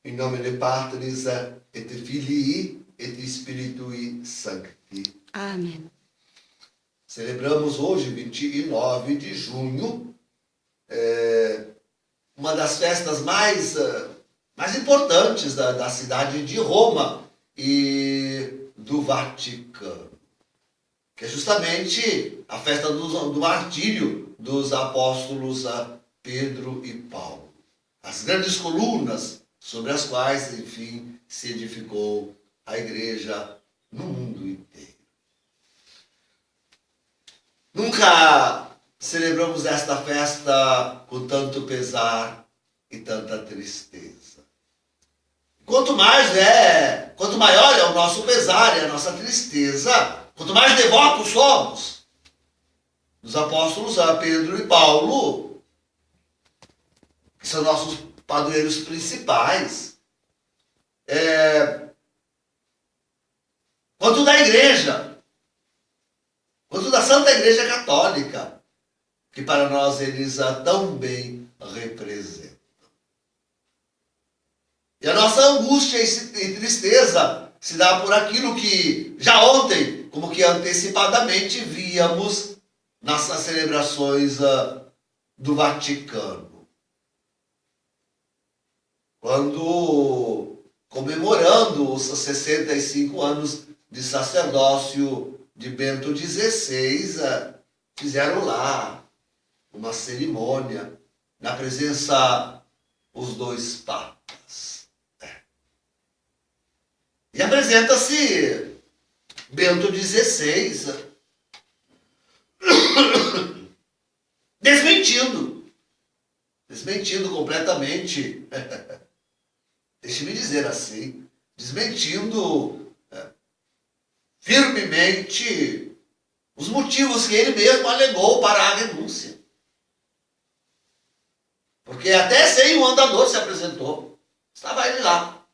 In nomine Patris et Filii et Spiritui Sancti. Amém. Celebramos hoje, 29 de junho, uma das festas mais importantes da cidade de Roma e do Vaticano, que é justamente a festa do martírio dos apóstolos Pedro e Paulo. As grandes colunas sobre as quais, enfim, se edificou a igreja no mundo inteiro. Nunca celebramos esta festa com tanto pesar e tanta tristeza. Quanto maior é o nosso pesar e a nossa tristeza, quanto mais devotos somos dos apóstolos Pedro e Paulo, que são nossos padroeiros principais, quanto da igreja, quanto da Santa Igreja Católica, que para nós eles tão bem representam. E a nossa angústia e tristeza se dá por aquilo que já ontem, como que antecipadamente, víamos nas celebrações do Vaticano. Quando, comemorando os 65 anos de sacerdócio de Bento XVI, fizeram lá uma cerimônia na presença dos dois papas. E apresenta-se Bento XVI desmentindo completamente, deixe-me dizer assim, desmentindo firmemente os motivos que ele mesmo alegou para a renúncia. Porque até sem o andador se apresentou. Estava ele lá,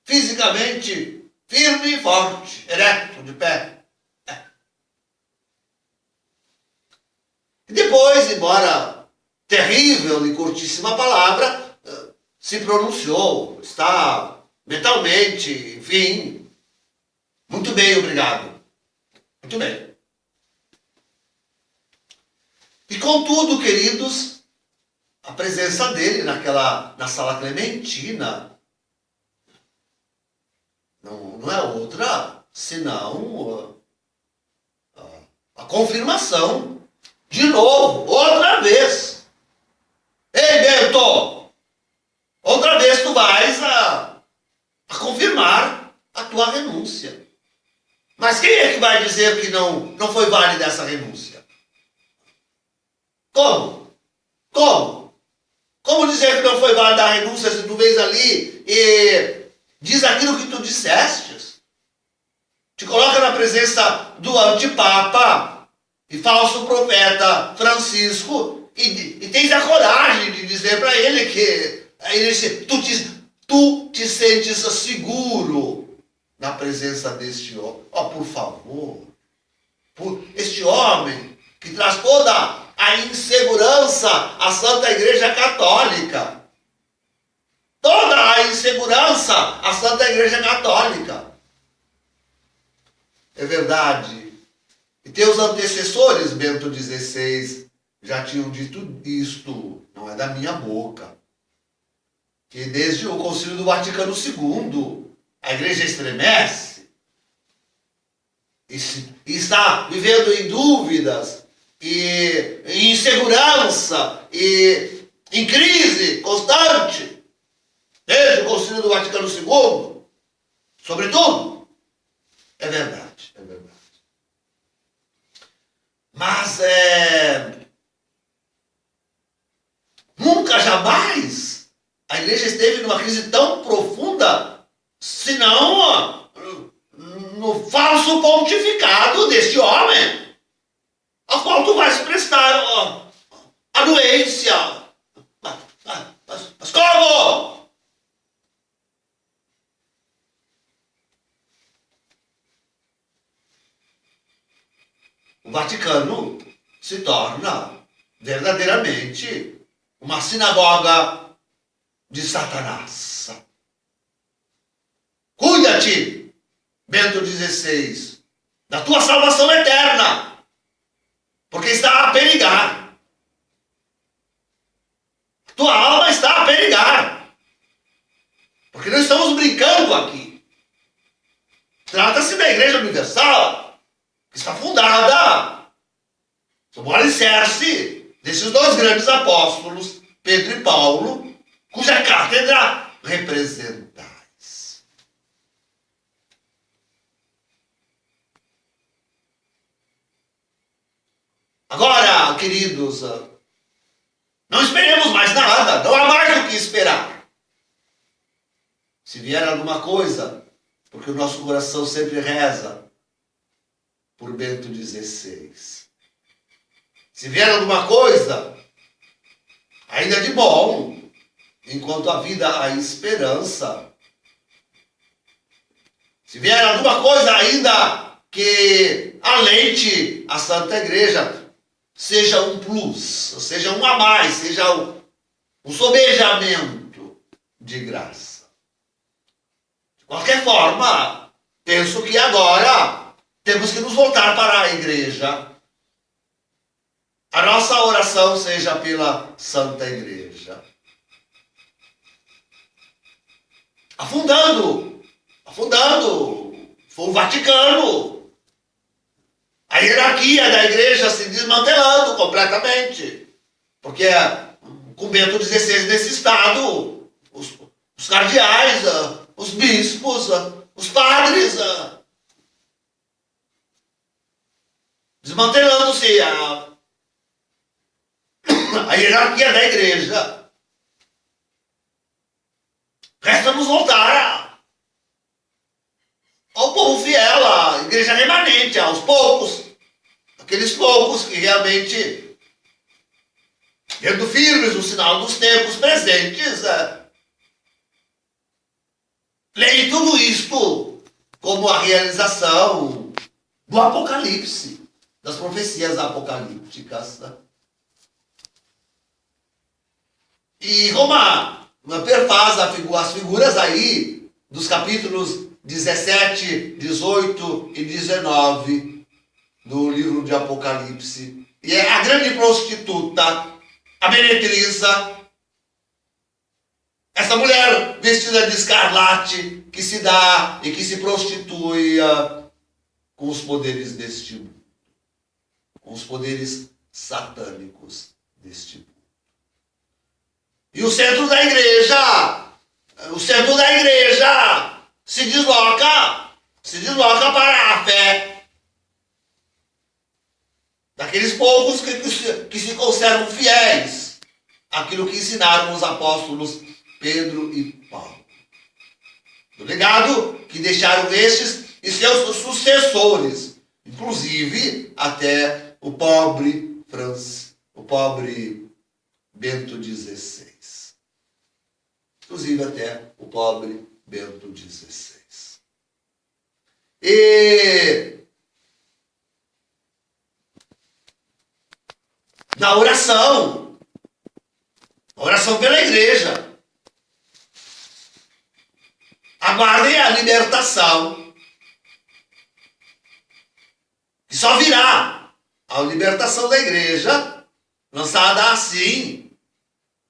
fisicamente firme e forte, ereto, de pé. E depois, embora terrível e curtíssima palavra, se pronunciou, está mentalmente, enfim, muito bem, obrigado. Muito bem. E contudo, queridos, a presença dele na Sala Clementina não é outra senão a confirmação, de novo, outra vez. Ei, Bento, outra vez tu vais a confirmar a tua renúncia. Mas quem é que vai dizer que não foi válida essa renúncia? Como? Como dizer que não foi válida a renúncia se tu vês ali e diz aquilo que tu dissestes? Te coloca na presença do antipapa e falso profeta Francisco e tens a coragem de dizer para ele que tu te sentes seguro na presença deste homem. Por favor. Este homem que traz toda a insegurança à Santa Igreja Católica. Toda a insegurança à Santa Igreja Católica. É verdade. E teus antecessores, Bento XVI, já tinham dito isto, não é da minha boca, que desde o Concílio do Vaticano II, a Igreja estremece e está vivendo em dúvidas, e em insegurança, e em crise constante, desde o Concílio do Vaticano II, sobretudo. É verdade, é verdade. Mas nunca, jamais, a igreja esteve numa crise tão profunda, senão no falso pontificado deste homem, ao qual tu vais prestar anuência. Mas como? O Vaticano se torna verdadeiramente uma sinagoga de Satanás. Bento XVI, da tua salvação eterna, porque está a perigar. Tua alma está a perigar, porque não estamos brincando aqui. Trata-se da Igreja Universal, que está fundada sob o alicerce desses dois grandes apóstolos, Pedro e Paulo, cuja cátedra representais. Agora, queridos, não esperemos mais nada, não há mais o que esperar. Se vier alguma coisa, porque o nosso coração sempre reza por Bento XVI. Se vier alguma coisa, ainda de bom, enquanto a vida há esperança. Se vier alguma coisa ainda que alente a Santa Igreja, seja um plus, seja um a mais, seja um sobejamento de graça. De qualquer forma, penso que agora temos que nos voltar para a Igreja. A nossa oração seja pela Santa Igreja. Afundando, foi o Vaticano. A hierarquia da Igreja se desmantelando completamente. Porque com Bento XVI nesse estado, os cardeais, os bispos, os padres, desmantelando-se a hierarquia da Igreja. Resta-nos voltar ao povo fiel, à Igreja remanente, aos poucos, aqueles poucos que realmente, tendo firmes o sinal dos tempos presentes, leem tudo isto como a realização do Apocalipse, das profecias apocalípticas. E Roma perfaz as figuras aí dos capítulos 17, 18 e 19 do livro de Apocalipse. E é a grande prostituta, a meretriza, essa mulher vestida de escarlate que se dá e que se prostitui com os poderes deste mundo, com os poderes satânicos deste mundo. E o centro da igreja se desloca para a fé daqueles poucos que se conservam fiéis àquilo que ensinaram os apóstolos Pedro e Paulo. Do legado que deixaram estes e seus sucessores, inclusive até o pobre Bento XVI. Inclusive até o pobre Bento XVI. E na oração pela igreja, aguardem a libertação, que só virá a libertação da igreja, lançada assim,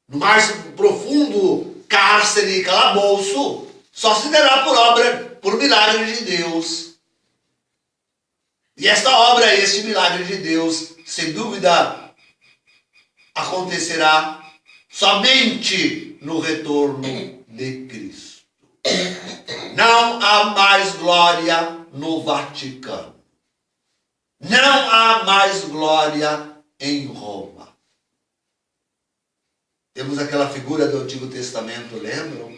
no mais profundo cárcere e calabouço, só se dará por milagre de Deus. E esta obra, este milagre de Deus, sem dúvida, acontecerá somente no retorno de Cristo. Não há mais glória no Vaticano. Não há mais glória em Roma. Temos aquela figura do Antigo Testamento, lembram?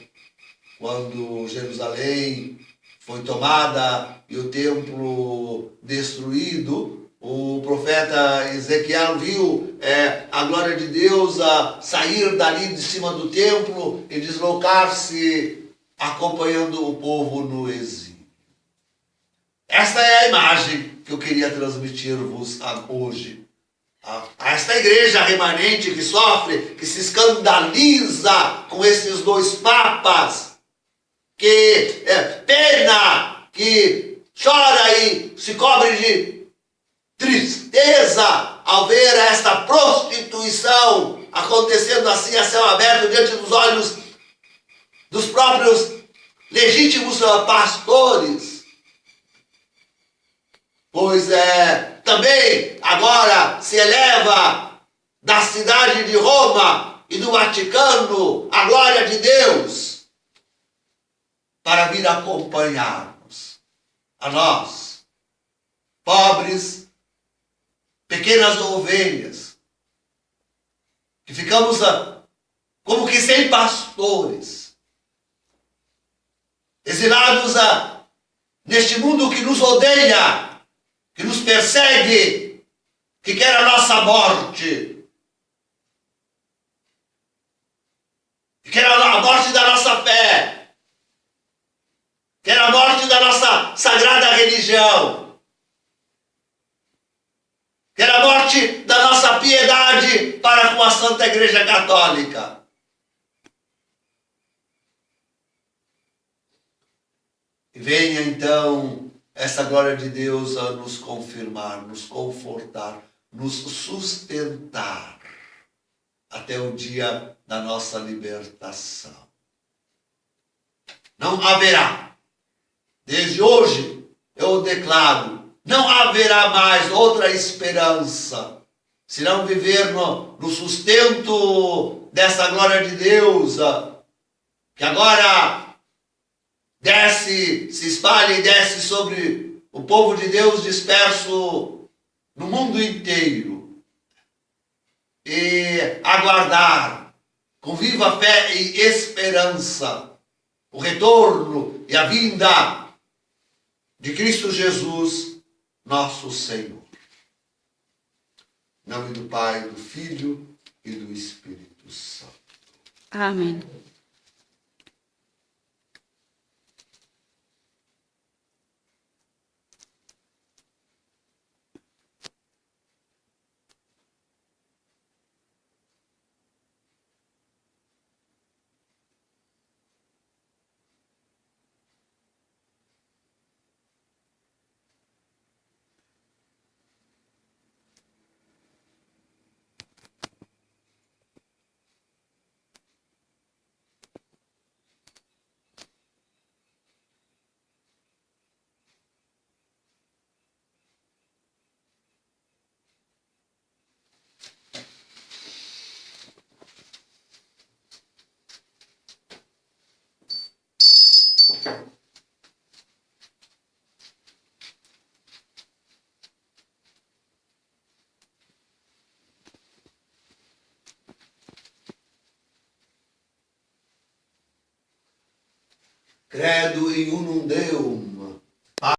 Quando Jerusalém foi tomada e o templo destruído, o profeta Ezequiel viu a glória de Deus sair dali de cima do templo e deslocar-se acompanhando o povo no exílio. Esta é a imagem que eu queria transmitir-vos hoje. A esta igreja remanente que sofre, que se escandaliza com esses dois papas, que pena que chora e se cobre de tristeza ao ver esta prostituição acontecendo assim a céu aberto diante dos olhos dos próprios legítimos pastores. Pois também agora se eleva da cidade de Roma e do Vaticano a glória de Deus para vir acompanhar-nos, a nós, pobres, pequenas ovelhas, que ficamos como que sem pastores, exilados neste mundo que nos odeia, que nos persegue, que quer a nossa morte, que quer a morte da nossa fé, quer a morte da nossa sagrada religião, quer a morte da nossa piedade para com a Santa Igreja Católica. E venha então essa glória de Deus a nos confirmar, nos confortar, nos sustentar até o dia da nossa libertação. Não haverá, desde hoje eu declaro, não haverá mais outra esperança, senão viver no sustento dessa glória de Deus, que agora desce, se espalha e desce sobre o povo de Deus disperso no mundo inteiro. E aguardar com viva fé e esperança o retorno e a vinda de Cristo Jesus, nosso Senhor. Em nome do Pai, do Filho e do Espírito Santo. Amém. Credo in unum Deum,